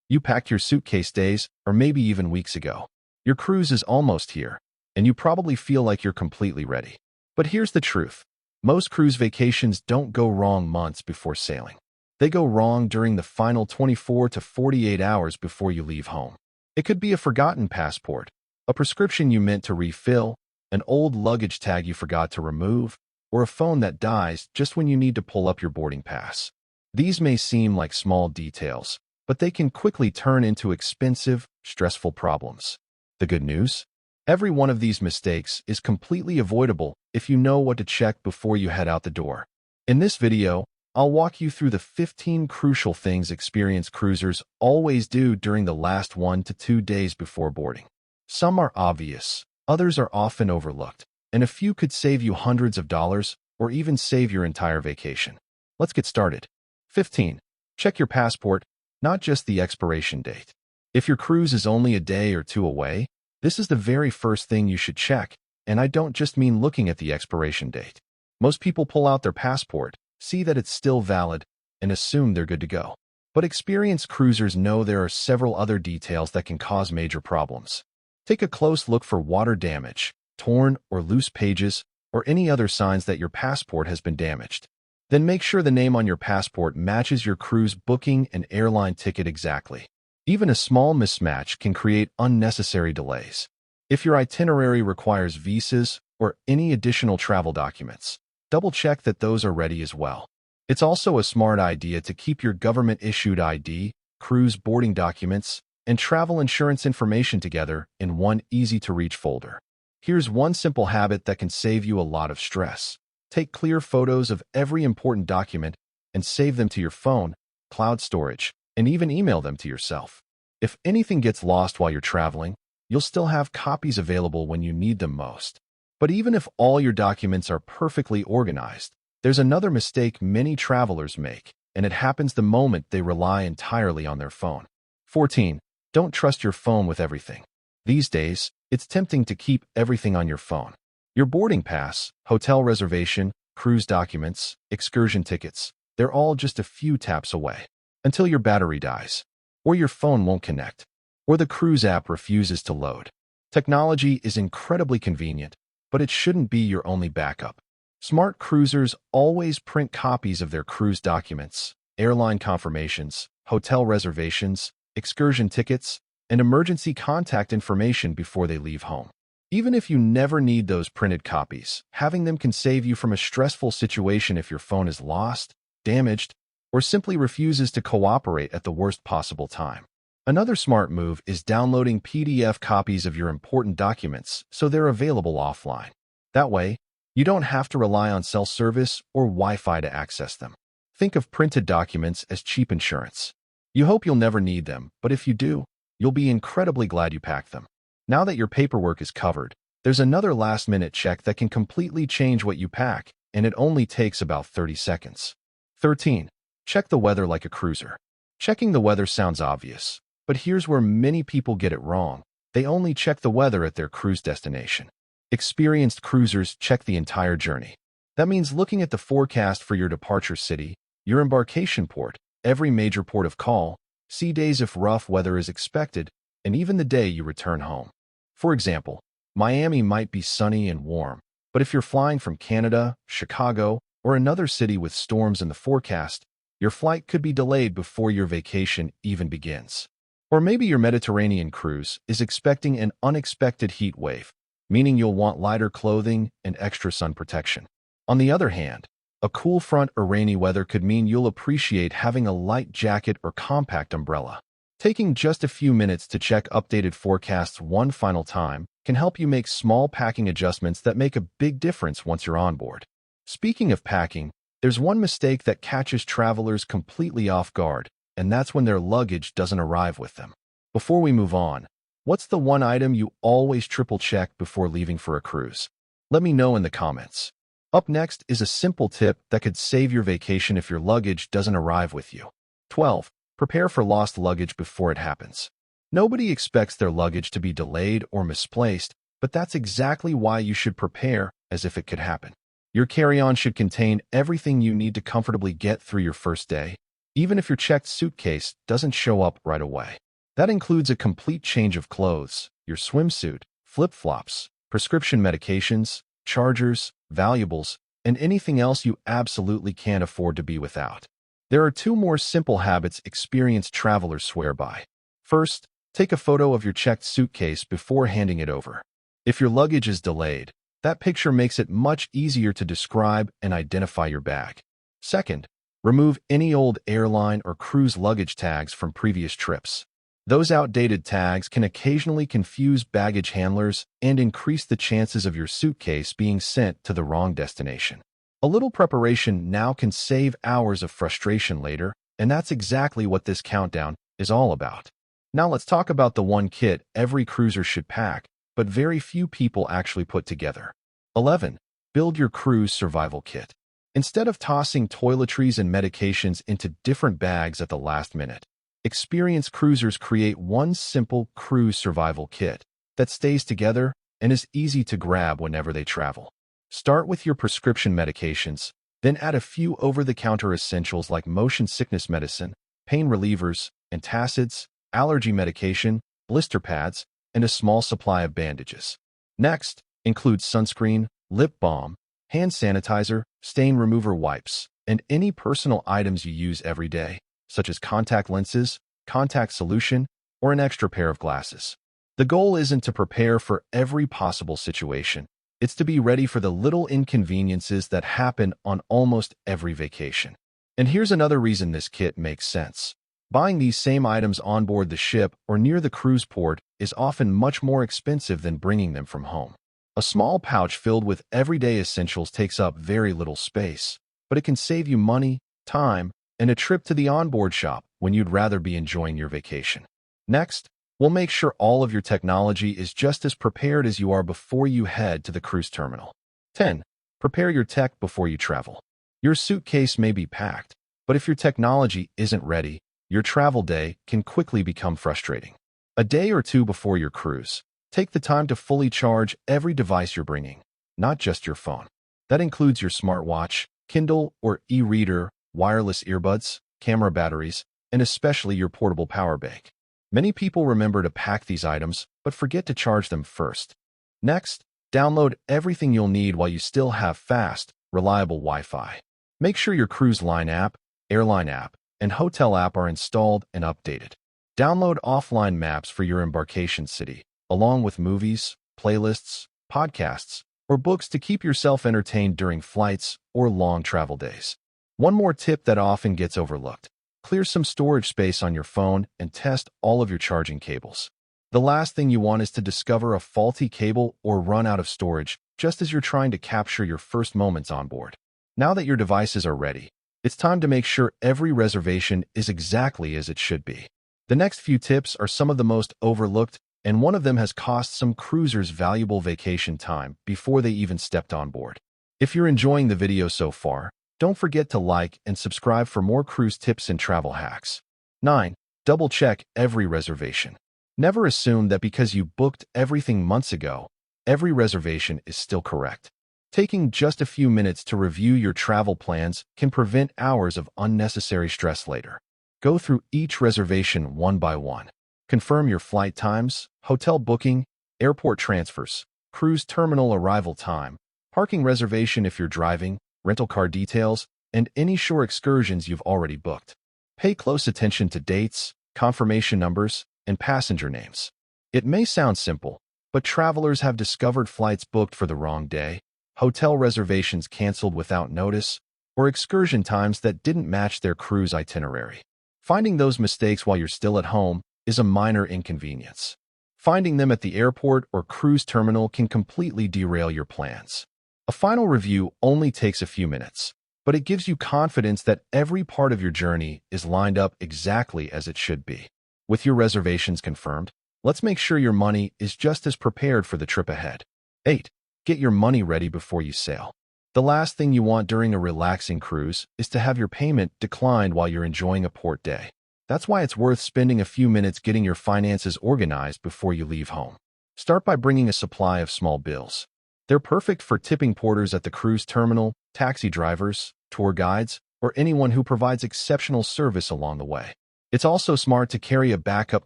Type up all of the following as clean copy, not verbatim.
You packed your suitcase days or maybe even weeks ago. Your cruise is almost here, and you probably feel like you're completely ready. But here's the truth. Most cruise vacations don't go wrong months before sailing. They go wrong during the final 24 to 48 hours before you leave home. It could be a forgotten passport, a prescription you meant to refill, an old luggage tag you forgot to remove, or a phone that dies just when you need to pull up your boarding pass. These may seem like small details, but they can quickly turn into expensive, stressful problems. The good news? Every one of these mistakes is completely avoidable if you know what to check before you head out the door. In this video, I'll walk you through the 15 crucial things experienced cruisers always do during the last 1 to 2 days before boarding. Some are obvious, others are often overlooked, and a few could save you hundreds of dollars or even save your entire vacation. Let's get started. 15. Check your passport, not just the expiration date. If your cruise is only a day or two away, this is the very first thing you should check, and I don't just mean looking at the expiration date. Most people pull out their passport, see that it's still valid, and assume they're good to go. But experienced cruisers know there are several other details that can cause major problems. Take a close look for water damage, torn or loose pages, or any other signs that your passport has been damaged. Then make sure the name on your passport matches your cruise booking and airline ticket exactly. Even a small mismatch can create unnecessary delays. If your itinerary requires visas or any additional travel documents, double-check that those are ready as well. It's also a smart idea to keep your government-issued ID, cruise boarding documents, and travel insurance information together in one easy-to-reach folder. Here's one simple habit that can save you a lot of stress. Take clear photos of every important document and save them to your phone, cloud storage, and even email them to yourself. If anything gets lost while you're traveling, you'll still have copies available when you need them most. But even if all your documents are perfectly organized, there's another mistake many travelers make, and it happens the moment they rely entirely on their phone. 14. Don't trust your phone with everything. These days, it's tempting to keep everything on your phone. Your boarding pass, hotel reservation, cruise documents, excursion tickets, they're all just a few taps away. Until your battery dies, or your phone won't connect, or the cruise app refuses to load. Technology is incredibly convenient, but it shouldn't be your only backup. Smart cruisers always print copies of their cruise documents, airline confirmations, hotel reservations, excursion tickets, and emergency contact information before they leave home. Even if you never need those printed copies, having them can save you from a stressful situation if your phone is lost, damaged, or simply refuses to cooperate at the worst possible time. Another smart move is downloading PDF copies of your important documents so they're available offline. That way, you don't have to rely on cell service or Wi-Fi to access them. Think of printed documents as cheap insurance. You hope you'll never need them, but if you do, you'll be incredibly glad you packed them. Now that your paperwork is covered, there's another last-minute check that can completely change what you pack, and it only takes about 30 seconds. 13. Check the weather like a cruiser. Checking the weather sounds obvious, but here's where many people get it wrong. They only check the weather at their cruise destination. Experienced cruisers check the entire journey. That means looking at the forecast for your departure city, your embarkation port, every major port of call, sea days if rough weather is expected, and even the day you return home. For example, Miami might be sunny and warm, but if you're flying from Canada, Chicago, or another city with storms in the forecast, your flight could be delayed before your vacation even begins. Or maybe your Mediterranean cruise is expecting an unexpected heat wave, meaning you'll want lighter clothing and extra sun protection. On the other hand, a cool front or rainy weather could mean you'll appreciate having a light jacket or compact umbrella. Taking just a few minutes to check updated forecasts one final time can help you make small packing adjustments that make a big difference once you're on board. Speaking of packing, there's one mistake that catches travelers completely off guard, and that's when their luggage doesn't arrive with them. Before we move on, what's the one item you always triple-check before leaving for a cruise? Let me know in the comments. Up next is a simple tip that could save your vacation if your luggage doesn't arrive with you. 12. Prepare for lost luggage before it happens. Nobody expects their luggage to be delayed or misplaced, but that's exactly why you should prepare as if it could happen. Your carry-on should contain everything you need to comfortably get through your first day. even if your checked suitcase doesn't show up right away. That includes a complete change of clothes, your swimsuit, flip-flops, prescription medications, chargers, valuables, and anything else you absolutely can't afford to be without. There are two more simple habits experienced travelers swear by. First, take a photo of your checked suitcase before handing it over. If your luggage is delayed, that picture makes it much easier to describe and identify your bag. Second, remove any old airline or cruise luggage tags from previous trips. Those outdated tags can occasionally confuse baggage handlers and increase the chances of your suitcase being sent to the wrong destination. A little preparation now can save hours of frustration later, and that's exactly what this countdown is all about. Now let's talk about the one kit every cruiser should pack, but very few people actually put together. 11. Build your cruise survival kit. Instead of tossing toiletries and medications into different bags at the last minute, experienced cruisers create one simple cruise survival kit that stays together and is easy to grab whenever they travel. Start with your prescription medications, then add a few over-the-counter essentials like motion sickness medicine, pain relievers, antacids, allergy medication, blister pads, and a small supply of bandages. Next, include sunscreen, lip balm, hand sanitizer, stain remover wipes, and any personal items you use every day, such as contact lenses, contact solution, or an extra pair of glasses. The goal isn't to prepare for every possible situation. It's to be ready for the little inconveniences that happen on almost every vacation. And here's another reason this kit makes sense. Buying these same items on board the ship or near the cruise port is often much more expensive than bringing them from home. A small pouch filled with everyday essentials takes up very little space, but it can save you money, time, and a trip to the onboard shop when you'd rather be enjoying your vacation. Next, we'll make sure all of your technology is just as prepared as you are before you head to the cruise terminal. 10. Prepare your tech before you travel. Your suitcase may be packed, but if your technology isn't ready, your travel day can quickly become frustrating. A day or two before your cruise, take the time to fully charge every device you're bringing, not just your phone. That includes your smartwatch, Kindle or e-reader, wireless earbuds, camera batteries, and especially your portable power bank. Many people remember to pack these items, but forget to charge them first. Next, download everything you'll need while you still have fast, reliable Wi-Fi. Make sure your cruise line app, airline app, and hotel app are installed and updated. Download offline maps for your embarkation city, along with movies, playlists, podcasts, or books to keep yourself entertained during flights or long travel days. One more tip that often gets overlooked. Clear some storage space on your phone and test all of your charging cables. The last thing you want is to discover a faulty cable or run out of storage just as you're trying to capture your first moments on board. Now that your devices are ready, it's time to make sure every reservation is exactly as it should be. The next few tips are some of the most overlooked, and one of them has cost some cruisers valuable vacation time before they even stepped on board. If you're enjoying the video so far, don't forget to like and subscribe for more cruise tips and travel hacks. 9. Double-check every reservation. Never assume that because you booked everything months ago, every reservation is still correct. Taking just a few minutes to review your travel plans can prevent hours of unnecessary stress later. Go through each reservation one by one. Confirm your flight times, hotel booking, airport transfers, cruise terminal arrival time, parking reservation if you're driving, rental car details, and any shore excursions you've already booked. Pay close attention to dates, confirmation numbers, and passenger names. It may sound simple, but travelers have discovered flights booked for the wrong day, hotel reservations canceled without notice, or excursion times that didn't match their cruise itinerary. Finding those mistakes while you're still at home is a minor inconvenience. Finding them at the airport or cruise terminal can completely derail your plans. A final review only takes a few minutes, but it gives you confidence that every part of your journey is lined up exactly as it should be. With your reservations confirmed, let's make sure your money is just as prepared for the trip ahead. 8. Get your money ready before you sail. The last thing you want during a relaxing cruise is to have your payment declined while you're enjoying a port day. That's why it's worth spending a few minutes getting your finances organized before you leave home. Start by bringing a supply of small bills. They're perfect for tipping porters at the cruise terminal, taxi drivers, tour guides, or anyone who provides exceptional service along the way. It's also smart to carry a backup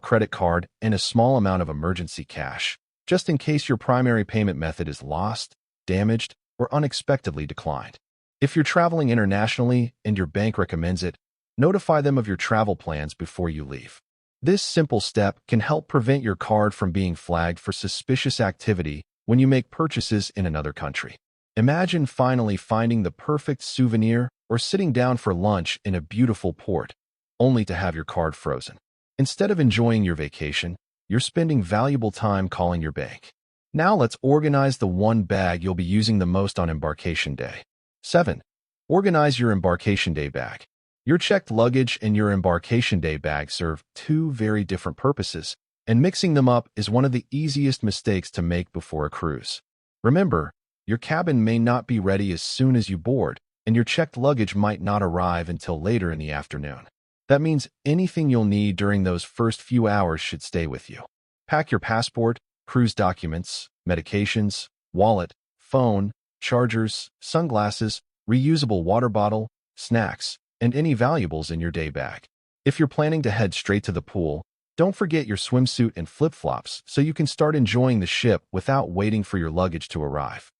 credit card and a small amount of emergency cash, just in case your primary payment method is lost, damaged, or unexpectedly declined. If you're traveling internationally and your bank recommends it, notify them of your travel plans before you leave. This simple step can help prevent your card from being flagged for suspicious activity when you make purchases in another country. Imagine finally finding the perfect souvenir or sitting down for lunch in a beautiful port, only to have your card frozen. Instead of enjoying your vacation, you're spending valuable time calling your bank. Now let's organize the one bag you'll be using the most on embarkation day. 7. Organize your embarkation day bag. Your checked luggage and your embarkation day bag serve two very different purposes, and mixing them up is one of the easiest mistakes to make before a cruise. Remember, your cabin may not be ready as soon as you board, and your checked luggage might not arrive until later in the afternoon. That means anything you'll need during those first few hours should stay with you. Pack your passport, cruise documents, medications, wallet, phone, chargers, sunglasses, reusable water bottle, snacks, and any valuables in your day bag. If you're planning to head straight to the pool, don't forget your swimsuit and flip-flops so you can start enjoying the ship without waiting for your luggage to arrive.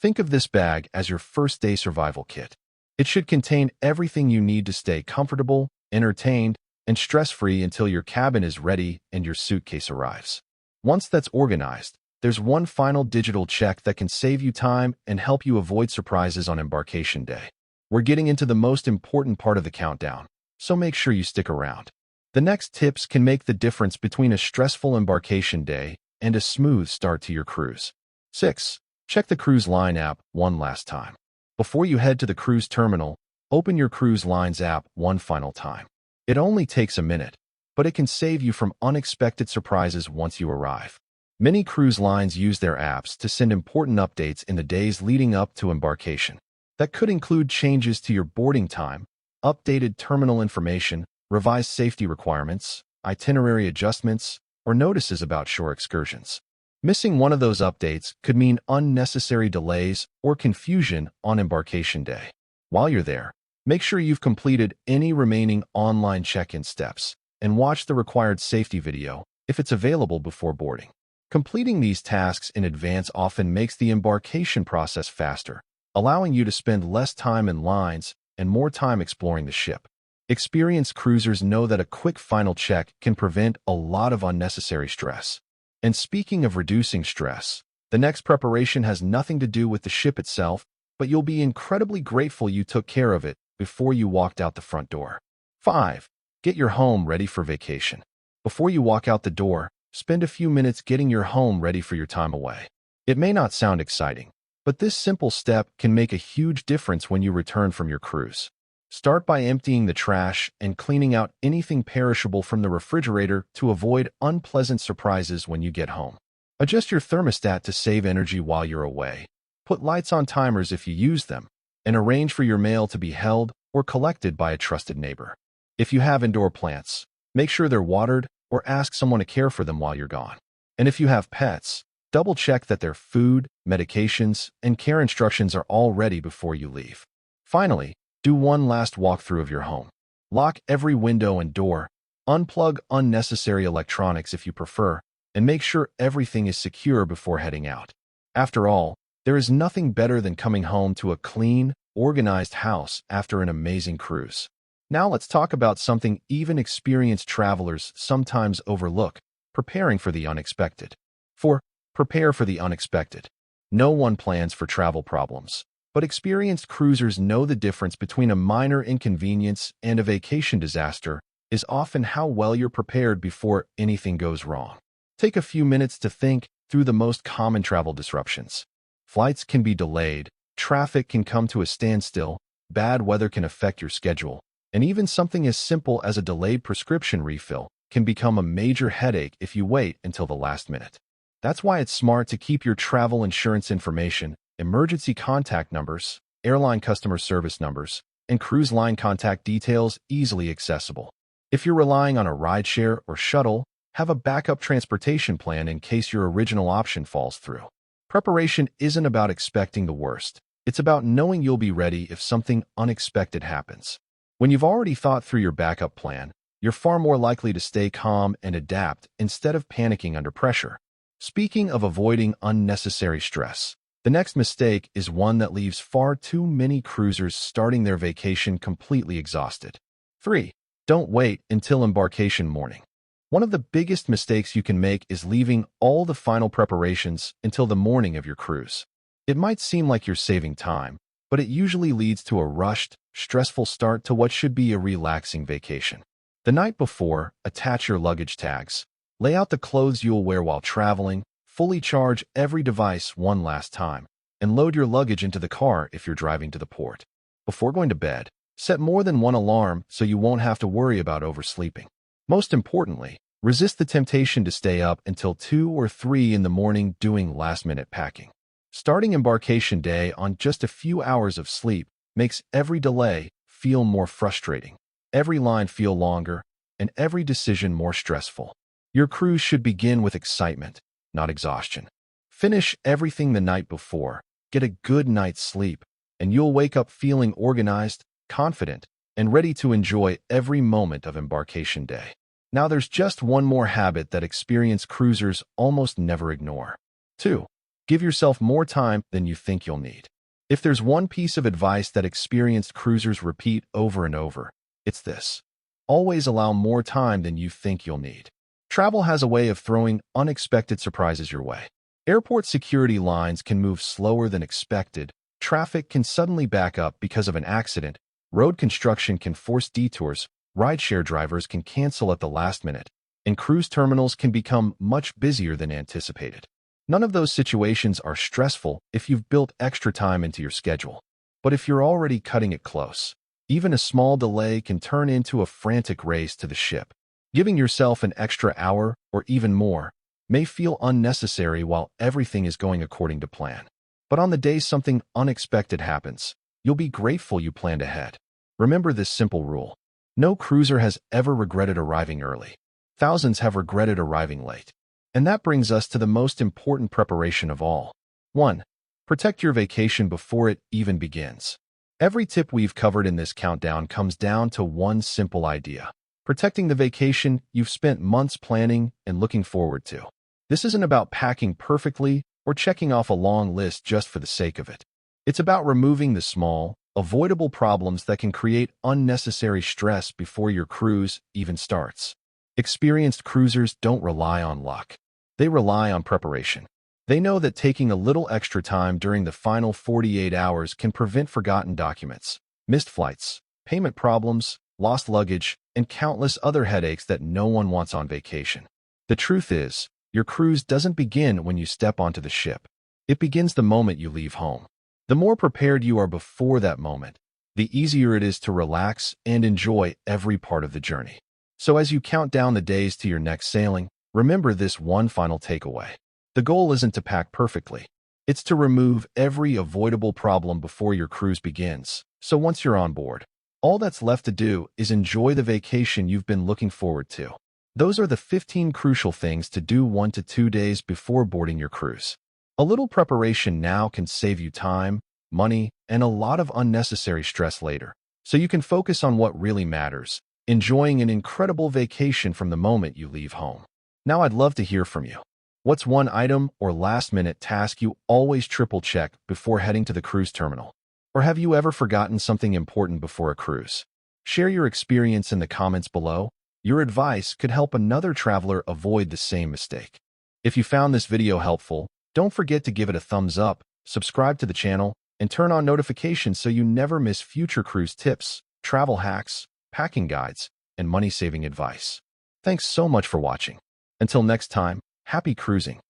Think of this bag as your first-day survival kit. It should contain everything you need to stay comfortable, entertained, and stress-free until your cabin is ready and your suitcase arrives. Once that's organized, there's one final digital check that can save you time and help you avoid surprises on embarkation day. We're getting into the most important part of the countdown, so make sure you stick around. The next tips can make the difference between a stressful embarkation day and a smooth start to your cruise. 6. Check the cruise line app one last time. Before you head to the cruise terminal, open your cruise line's app one final time. It only takes a minute, but it can save you from unexpected surprises once you arrive. Many cruise lines use their apps to send important updates in the days leading up to embarkation. That could include changes to your boarding time, updated terminal information, revised safety requirements, itinerary adjustments, or notices about shore excursions. Missing one of those updates could mean unnecessary delays or confusion on embarkation day. While you're there, make sure you've completed any remaining online check-in steps and watch the required safety video if it's available before boarding. Completing these tasks in advance often makes the embarkation process faster, allowing you to spend less time in lines and more time exploring the ship. Experienced cruisers know that a quick final check can prevent a lot of unnecessary stress. And speaking of reducing stress, the next preparation has nothing to do with the ship itself, but you'll be incredibly grateful you took care of it before you walked out the front door. 5. Get your home ready for vacation. Before you walk out the door, spend a few minutes getting your home ready for your time away. It may not sound exciting, but this simple step can make a huge difference when you return from your cruise. Start by emptying the trash and cleaning out anything perishable from the refrigerator to avoid unpleasant surprises when you get home. Adjust your thermostat to save energy while you're away. Put lights on timers if you use them, and arrange for your mail to be held or collected by a trusted neighbor. If you have indoor plants, make sure they're watered or ask someone to care for them while you're gone. And if you have pets, double-check that their food, medications, and care instructions are all ready before you leave. Finally, do one last walkthrough of your home. Lock every window and door, unplug unnecessary electronics if you prefer, and make sure everything is secure before heading out. After all, there is nothing better than coming home to a clean, organized house after an amazing cruise. Now let's talk about something even experienced travelers sometimes overlook: preparing for the unexpected. 4. Prepare for the unexpected. No one plans for travel problems, but experienced cruisers know the difference between a minor inconvenience and a vacation disaster is often how well you're prepared before anything goes wrong. Take a few minutes to think through the most common travel disruptions. Flights can be delayed, traffic can come to a standstill, bad weather can affect your schedule, and even something as simple as a delayed prescription refill can become a major headache if you wait until the last minute. That's why it's smart to keep your travel insurance information, emergency contact numbers, airline customer service numbers, and cruise line contact details easily accessible. If you're relying on a rideshare or shuttle, have a backup transportation plan in case your original option falls through. Preparation isn't about expecting the worst. It's about knowing you'll be ready if something unexpected happens. When you've already thought through your backup plan, you're far more likely to stay calm and adapt instead of panicking under pressure. Speaking of avoiding unnecessary stress, the next mistake is one that leaves far too many cruisers starting their vacation completely exhausted. 3. Don't wait until embarkation morning. One of the biggest mistakes you can make is leaving all the final preparations until the morning of your cruise. It might seem like you're saving time, but it usually leads to a rushed, stressful start to what should be a relaxing vacation. The night before, attach your luggage tags. Lay out the clothes you'll wear while traveling, fully charge every device one last time, and load your luggage into the car if you're driving to the port. Before going to bed, set more than one alarm so you won't have to worry about oversleeping. Most importantly, resist the temptation to stay up until 2 or 3 in the morning doing last-minute packing. Starting embarkation day on just a few hours of sleep makes every delay feel more frustrating, every line feel longer, and every decision more stressful. Your cruise should begin with excitement, not exhaustion. Finish everything the night before, get a good night's sleep, and you'll wake up feeling organized, confident, and ready to enjoy every moment of embarkation day. Now there's just one more habit that experienced cruisers almost never ignore. 2. Give yourself more time than you think you'll need. If there's one piece of advice that experienced cruisers repeat over and over, it's this. Always allow more time than you think you'll need. Travel has a way of throwing unexpected surprises your way. Airport security lines can move slower than expected, traffic can suddenly back up because of an accident, road construction can force detours, rideshare drivers can cancel at the last minute, and cruise terminals can become much busier than anticipated. None of those situations are stressful if you've built extra time into your schedule. But if you're already cutting it close, even a small delay can turn into a frantic race to the ship. Giving yourself an extra hour, or even more, may feel unnecessary while everything is going according to plan. But on the day something unexpected happens, you'll be grateful you planned ahead. Remember this simple rule. No cruiser has ever regretted arriving early. Thousands have regretted arriving late. And that brings us to the most important preparation of all. 1. Protect your vacation before it even begins. Every tip we've covered in this countdown comes down to one simple idea. Protecting the vacation you've spent months planning and looking forward to. This isn't about packing perfectly or checking off a long list just for the sake of it. It's about removing the small, avoidable problems that can create unnecessary stress before your cruise even starts. Experienced cruisers don't rely on luck. They rely on preparation. They know that taking a little extra time during the final 48 hours can prevent forgotten documents, missed flights, payment problems, lost luggage, and countless other headaches that no one wants on vacation. The truth is, your cruise doesn't begin when you step onto the ship. It begins the moment you leave home. The more prepared you are before that moment, the easier it is to relax and enjoy every part of the journey. So as you count down the days to your next sailing, remember this one final takeaway. The goal isn't to pack perfectly. It's to remove every avoidable problem before your cruise begins. So once you're on board, all that's left to do is enjoy the vacation you've been looking forward to. Those are the 15 crucial things to do 1 to 2 days before boarding your cruise. A little preparation now can save you time, money, and a lot of unnecessary stress later. So you can focus on what really matters, enjoying an incredible vacation from the moment you leave home. Now I'd love to hear from you. What's one item or last-minute task you always triple-check before heading to the cruise terminal? Or have you ever forgotten something important before a cruise? Share your experience in the comments below. Your advice could help another traveler avoid the same mistake. If you found this video helpful, don't forget to give it a thumbs up, subscribe to the channel, and turn on notifications so you never miss future cruise tips, travel hacks, packing guides, and money-saving advice. Thanks so much for watching. Until next time, happy cruising.